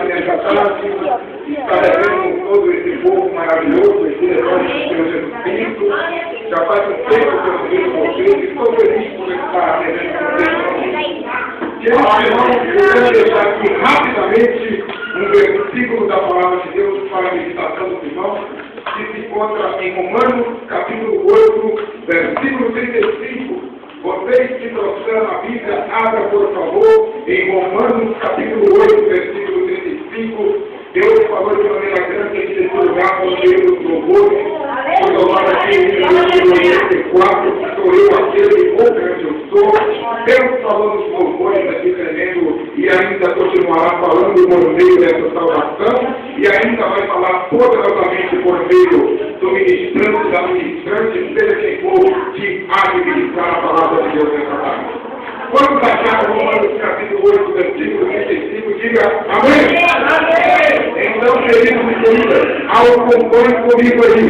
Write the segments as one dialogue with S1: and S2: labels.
S1: nessa tarde, estabelecendo todo esse povo maravilhoso, esse herói de Deus Jesus Cristo. Já faz um tempo que eu vejo vocês e estou feliz por estar presente com vocês. Queridos irmãos, eu quero deixar aqui rapidamente um versículo da palavra de Deus para a meditação dos irmãos, que se encontra em Romanos, capítulo 8, versículo 35. Vocês que trouxeram a Bíblia, abra por favor em Romanos capítulo 8, versículo 35. Deus falou de maneira grande aqui nesse lugar por meio dos louvores. Foi louvado aqui em 1994, que sou eu aquele ou grande eu sou. Deus falou nos louvores aqui tremendo e ainda continuará falando por meio dessa salvação e ainda vai falar poderosamente por meio do ministrante, da ministrante, seja quem for, que há de ministrar a palavra de Deus nessa tarde. Vamos achar Romanos capítulo 8, versículo 35, diga amém. Amém. Então, queridos e queridas, acompanhe comigo aí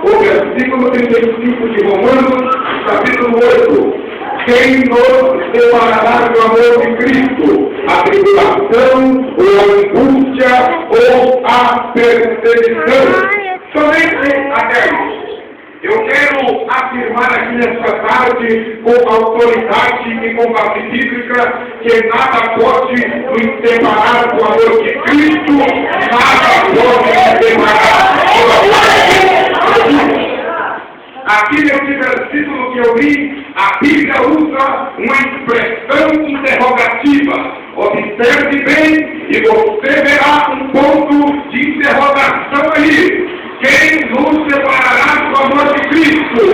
S1: o versículo 35 de Romanos, capítulo 8. Quem nos separará do amor de Cristo? A tribulação, ou a angústia, ou a perseguição? Somente até isso. Eu quero afirmar aqui nesta tarde, com autoridade e com base bíblica, que nada pode nos separar do amor de Cristo, nada pode nos separar do amor de Cristo. Aqui nesse versículo que eu li, a Bíblia usa uma expressão interrogativa. Observe bem e você verá um ponto de interrogação aí. Quem nos separará do amor de Cristo?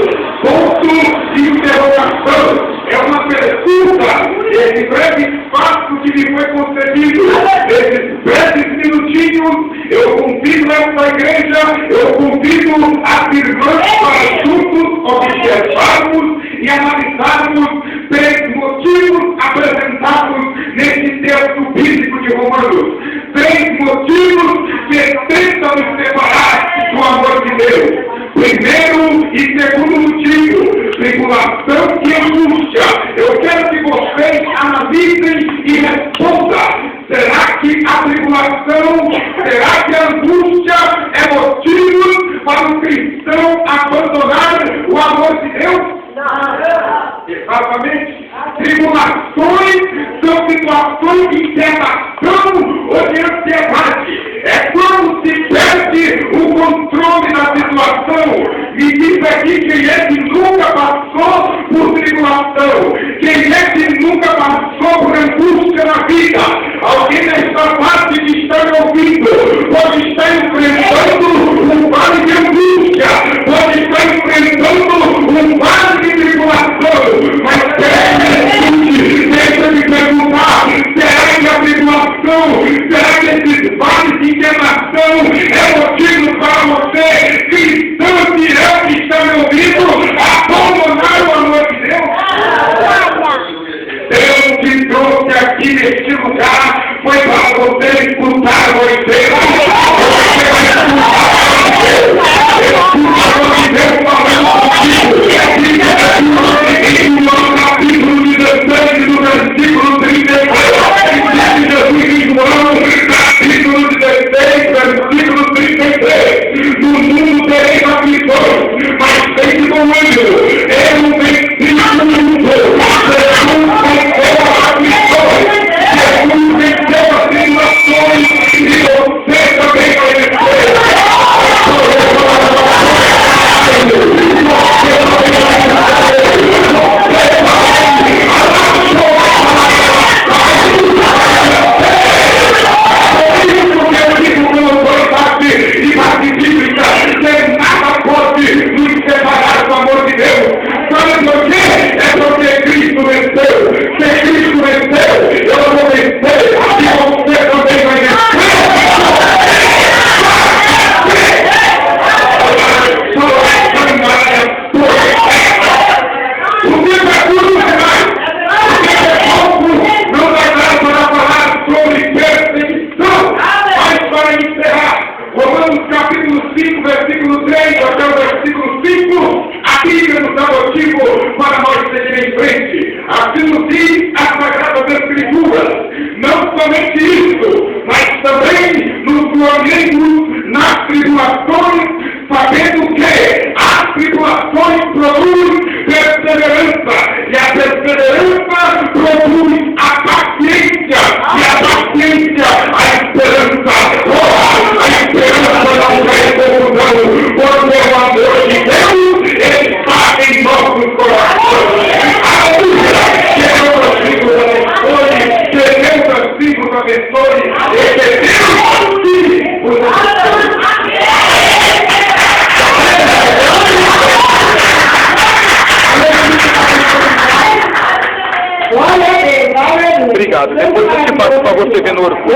S1: Ponto de interrogação. É uma pergunta. Esse breve espaço que me foi concedido, esses breves minutinhos, eu convido essa igreja, eu convido as irmãs para juntos observarmos e analisarmos três motivos apresentados nesse texto bíblico de Romanos. Três motivos que tentam nos separar do amor de Deus. Primeiro e segundo motivo, tribulação e angústia. Eu quero que vocês analisem e respondam. Será que a tribulação, será que a angústia é motivo para o cristão abandonar o amor de Deus? Não. Exatamente. Tribulações são situações de inquietação ou de ansiedade. É quando se perde o controle da situação. Me diz aqui quem é que nunca passou por tribulação. Quem é que nunca passou por angústia na vida. Alguém nesta parte que está me ouvindo pode estar enfrentando um vale de angústia. Pode estar enfrentando um vale de tribulação. Mas deixa me perguntar, será que a tribulação, será que esses vales de inquietação é motivo para você, cristão fiel que está me ouvindo, abandonar o amor de Deus? Deus te trouxe aqui neste lugar, foi para você escutar Moisés. Você vai escutar Moisés. Escuta o que Deus falando contigo. No capítulo 16, no versículo 33, capítulo 16, versículo 33. No mundo tereis aflições, mas tem bom ânimo. Eu venci o mundo. Jesus venceu as aflições. Jesus venceu as tribulações. E você também vai vencer. Para nós seguir em frente. Assim nos diz a Sagrada Escritura. Não somente isso, sua mente nas tribulações, sabendo que as tribulações produzem perseverança, e a perseverança produz a paciência, e a paciência a esperança. Oh, a esperança não é confusão, porque o amor de Deus está em nossos corações. Aleluia! Que Deus abençoe, que Deus abençoe, e que Deus os abençoe.
S2: Obrigado. Depois eu te passo para você ver no Orkut.